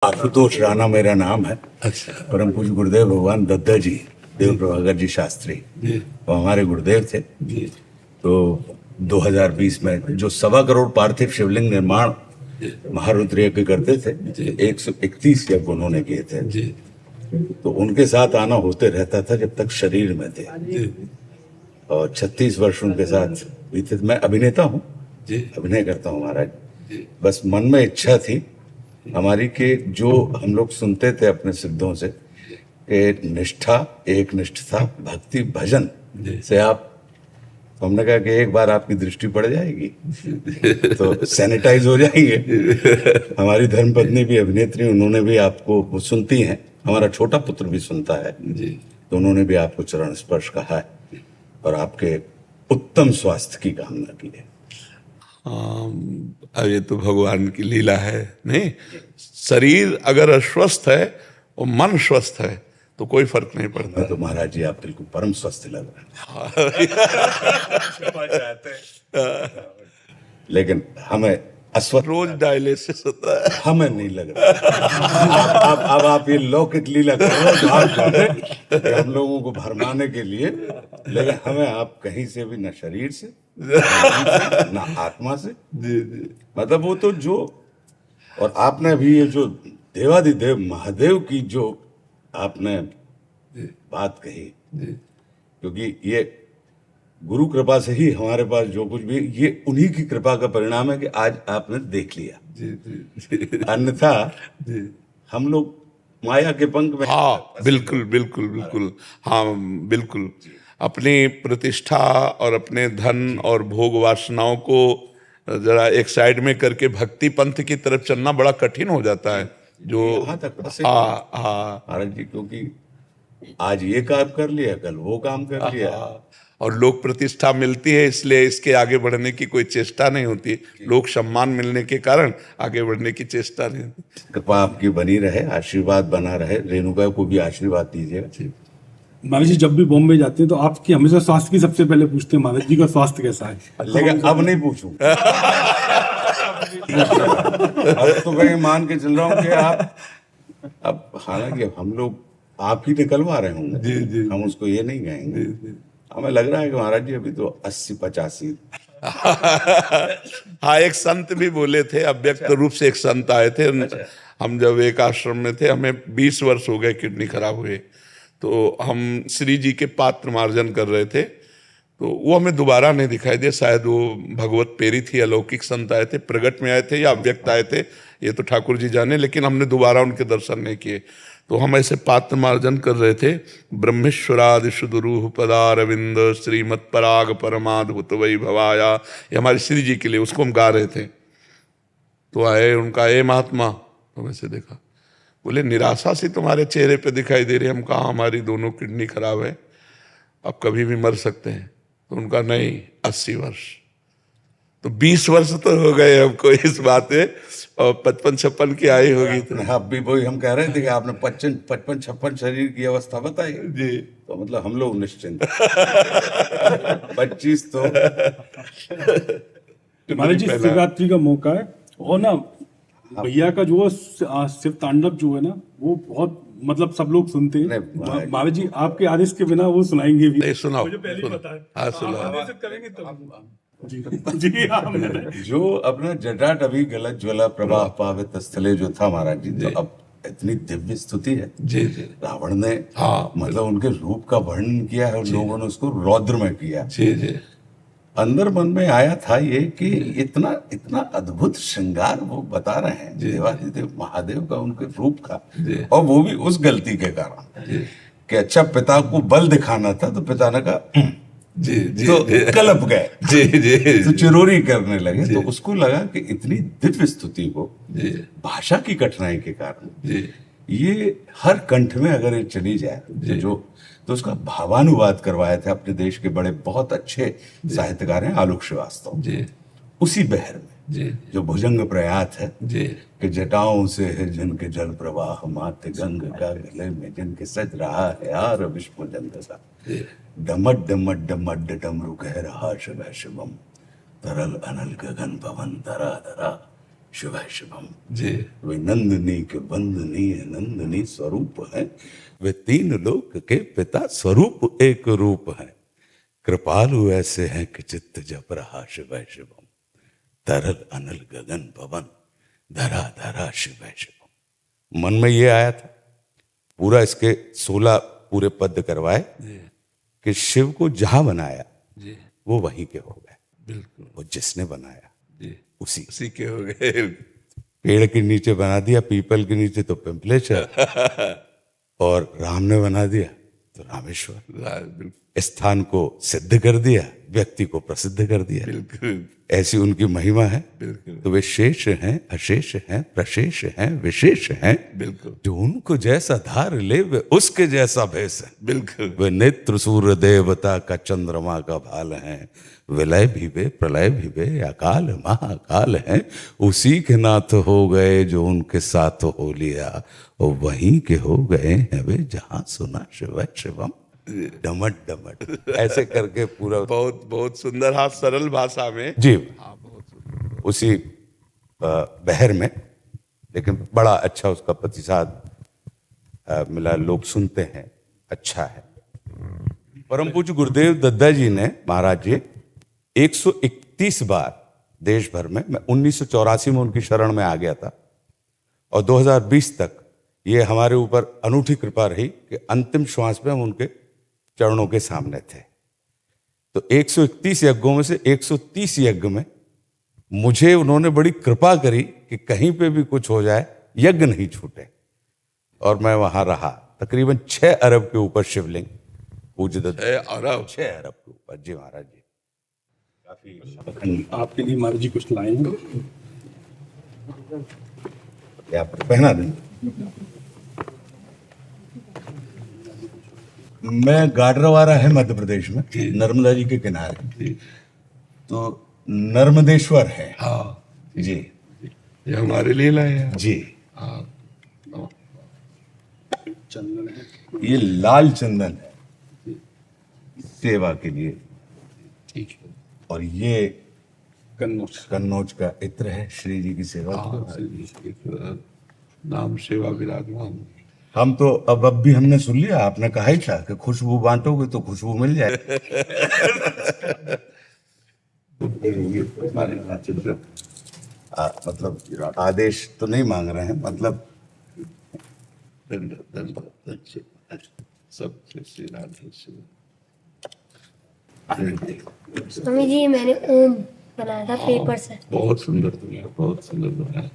आशुतोष राणा मेरा नाम है। अच्छा। परम पूज्य गुरुदेव भगवान दद्दा जी, देव प्रभाकर जी शास्त्री, वो हमारे गुरुदेव थे। तो 2020 में जो 1.25 करोड़ पार्थिव शिवलिंग निर्माण महारुद्र यज्ञ करते थे, 131 यज्ञ उन्होंने किए थे। तो उनके साथ आना होते रहता था जब तक शरीर में थे, और 36 वर्ष उनके साथ बीते। मैं अभिनेता हूँ, अभिनय करता हूँ महाराज। बस मन में इच्छा थी हमारी कि जो हम लोग सुनते थे अपने सिद्धों से कि निष्ठा, एक निष्ठता, भक्ति, भजन से आप, तो हमने कहा कि एक बार आपकी दृष्टि पड़ जाएगी तो सैनिटाइज हो जाएंगे। हमारी धर्मपत्नी भी अभिनेत्री, उन्होंने भी आपको, वो सुनती हैं, हमारा छोटा पुत्र भी सुनता है, तो उन्होंने भी आपको चरण स्पर्श कहा है और आपके उत्तम स्वास्थ्य की कामना की है। अब ये तो भगवान की लीला है। नहीं, शरीर अगर अस्वस्थ है और मन स्वस्थ है तो कोई फर्क नहीं पड़ता। तो महाराज जी आप बिल्कुल परम स्वस्थ लग रहे हैं। लेकिन हमें अस्वस्थ रोज डायलिसिस होता है, हमें नहीं लग रहा। अब आप ये लौकिक लीला कर रहे हो हम लोगों को भरमाने के लिए, लेकिन हमें आप कहीं से भी, न शरीर से, ना आत्मा से, मतलब वो तो जो, और आपने भी ये जो देवादिदेव महादेव की जो आपने बात कही, क्योंकि ये गुरु कृपा से ही हमारे पास जो कुछ भी, ये उन्हीं की कृपा का परिणाम है कि आज आपने देख लिया। अन्यथा हम लोग माया के पंख में। हाँ बिल्कुल बिल्कुल बिल्कुल, हाँ बिल्कुल। अपनी प्रतिष्ठा और अपने धन और भोग वासनाओं को जरा एक साइड में करके भक्ति पंथ की तरफ चलना बड़ा कठिन हो जाता है। जो यहाँ तक महाराज जी, क्योंकि आज ये काम कर लिया, कल वो काम कर लिया, और लोक प्रतिष्ठा मिलती है इसलिए इसके आगे बढ़ने की कोई चेष्टा नहीं होती। लोक सम्मान मिलने के कारण आगे बढ़ने की चेष्टा नहीं होती। कृपा आपकी बनी रहे, आशीर्वाद बना रहे, रेणुका को भी आशीर्वाद दीजिएगा। महाराज जी जब भी बॉम्बे जाते हैं तो आपकी हमेशा स्वास्थ्य की सबसे पहले पूछते हैं, महाराज जी का स्वास्थ्य कैसा है? लेकिन अब नहीं पूछूं। अब तो मैं मान के चल रहा हूँ कि आप, अब हालांकि हम लोग आप ही निकलवा रहे होंगे, हम उसको ये नहीं कहेंगे। हमें लग रहा है कि महाराज जी अभी तो 80-85। हाँ, एक संत भी बोले थे, अव्यक्त रूप से एक संत आए थे। हम जब एक आश्रम में थे, हमें 20 वर्ष हो गए किडनी खराब हुए, तो हम श्री जी के पात्र मार्जन कर रहे थे, तो वो हमें दोबारा नहीं दिखाई दिया। शायद वो भगवत पेरी थी, अलौकिक संत आए थे, प्रगट में आए थे या अव्यक्त आए थे, ये तो ठाकुर जी जाने, लेकिन हमने दोबारा उनके दर्शन नहीं किए। तो हम ऐसे पात्र मार्जन कर रहे थे। ब्रह्मेश्वरादि सुदुरूह पदारविंद श्रीमत् पराग परमाद्भुत वैभवाया, ये हमारे श्री जी के लिए, उसको हम गा रहे थे। तो आए, उनका ए महात्मा, तो वैसे देखा, बोले निराशा सी तुम्हारे चेहरे पे दिखाई दे रही है। हम कहा हमारी दोनों किडनी खराब है, अब कभी भी मर सकते हैं। तो उनका नहीं, 80 वर्ष। तो 20 वर्ष तो हो गए हमको इस बात में, और 55-56 की आई होगी। तो अब भी वही हम कह रहे थे कि आपने 55-56 शरीर की अवस्था बताई जी, तो मतलब हम लोग निश्चिंत। 25 तो महाराज जी शिवरात्रि का मौका है, और ना भैया का जो शिव तांडव जो है ना, वो बहुत, मतलब सब लोग सुनते हैं। महाराज जी आपके आदेश के बिना वो सुनाएंगे भी नहीं? सुनाओ। मुझे पहले ही पता है। हाँ सुनाओ। करेंगे तो जी जो अपना जटाट अभी गलत ज्वला प्रवाह पावे तस्थले जो था महाराज जी, तो अब इतनी दिव्य स्तुति है जी जी। रावण ने मतलब उनके रूप का वर्णन किया है, लोगों ने उसको रौद्र में किया जी जी। अंदर मन में आया था ये कि इतना इतना अद्भुत श्रृंगार वो बता रहे हैं देवादिदेव महादेव का, उनके रूप का, और वो भी उस गलती के कारण कि अच्छा पिता को बल दिखाना था, तो पिता ने कहा जी जी, तो कलप गए जी जी, तो चिरोरी करने लगे। तो उसको लगा कि इतनी दिव्य स्तुति को भाषा की कठिनाई के कारण ये हर कंठ में अगर ये चली जाए तो उसका भावानुवाद करवाए थे अपने देश के बड़े बहुत अच्छे साहित्यकार हैं आलोक श्रीवास्तव, उसी बहर में जो भुजंग प्रयात है कि जटाओं से है जिनके जल प्रवाह, माते गंग का गले में जिनके सज रहा है यार विश्व जंग का, डमट डमट डमट डमरू कह रहा शिव शिवम, तरल अनल गगन पवन धरा धरा, शिवाय शिवम। जी वे नंदनी के बंदनी नंदनी स्वरूप है, वे तीन लोक के पिता स्वरूप एक रूप है। कृपालु ऐसे हैं कि चित्त जप रहा शिवाय शिवम। तरल अनल गगन पवन धरा धरा शिवाय शिवम। मन में ये आया था, पूरा इसके 16 पूरे पद करवाए कि शिव को जहां बनाया जी वो वहीं के हो गए, बिल्कुल वो जिसने बनाया जी उसी। उसी के हो गए। पेड़ के नीचे बना दिया, पीपल के नीचे तो पिंपलेश्वर, और राम ने बना दिया तो रामेश्वर। बिल्कुल स्थान को सिद्ध कर दिया, व्यक्ति को प्रसिद्ध कर दिया। बिल्कुल ऐसी उनकी महिमा है। बिल्कुल तो वे शेष हैं, अशेष हैं, प्रशेष हैं, विशेष हैं। बिल्कुल जो उनको जैसा धार ले वे उसके जैसा भेष है। बिल्कुल वे नेत्र सूर्य देवता का चंद्रमा का भाल हैं। विलय भी वे, प्रलय भी वे, अकाल महाकाल हैं। उसी के नाथ हो गए जो उनके साथ हो लिया, और वहीं के हो गए हैं वे जहां सुना शिव शिवम। डमट डमट ऐसे करके पूरा बहुत बहुत सुंदर, हाँ सरल भाषा में। जी हाँ बहुत सुंदर। उसी बहर में, लेकिन बड़ा अच्छा उसका प्रतिसाद मिला, लोग सुनते हैं, अच्छा है। परम पूज्य गुरुदेव दद्दा जी ने, महाराज जी 131 बार देश भर में, मैं 1984 में उनकी शरण में आ गया था, और 2020 तक ये हमारे ऊपर अनूठी कृपा रही कि अंतिम श्वास में हम उनके चरणों के सामने थे। तो 131 यज्ञों में से 130 यज्ञ में मुझे उन्होंने बड़ी कृपा करी कि कहीं पे भी कुछ हो जाए यज्ञ नहीं छूटे, और मैं वहां रहा। तकरीबन 6 अरब के ऊपर शिवलिंग पूज्य दत्त, 6 अरब के ऊपर। जी महाराज जी, काफी आपके लिए महाराज जी कुछ लाए हैं। आप पहना दें। मैं गाडरवारा है मध्य प्रदेश में, नर्मदा जी के किनारे, तो नर्मदेश्वर है। हाँ जी ये हमारे लिए लाए हैं। जी। हाँ चंदन है, ये लाल चंदन है सेवा के लिए, ठीक है। और ये कन्नौज। कन्नौज का इत्र है श्री जी की सेवा के लिए। हाँ, नाम सेवा विराजमान। हम तो अब भी हमने सुन लिया, आपने कहा ही था कि खुशबू बांटोगे तो खुशबू मिल जाए। मतलब आदेश तो नहीं मांग रहे हैं, मतलब सब श्री राधे श्री। स्वामी जी मैंने ओम बनाया था पेपर से। बहुत सुंदर दुनिया, बहुत सुंदर दुनिया।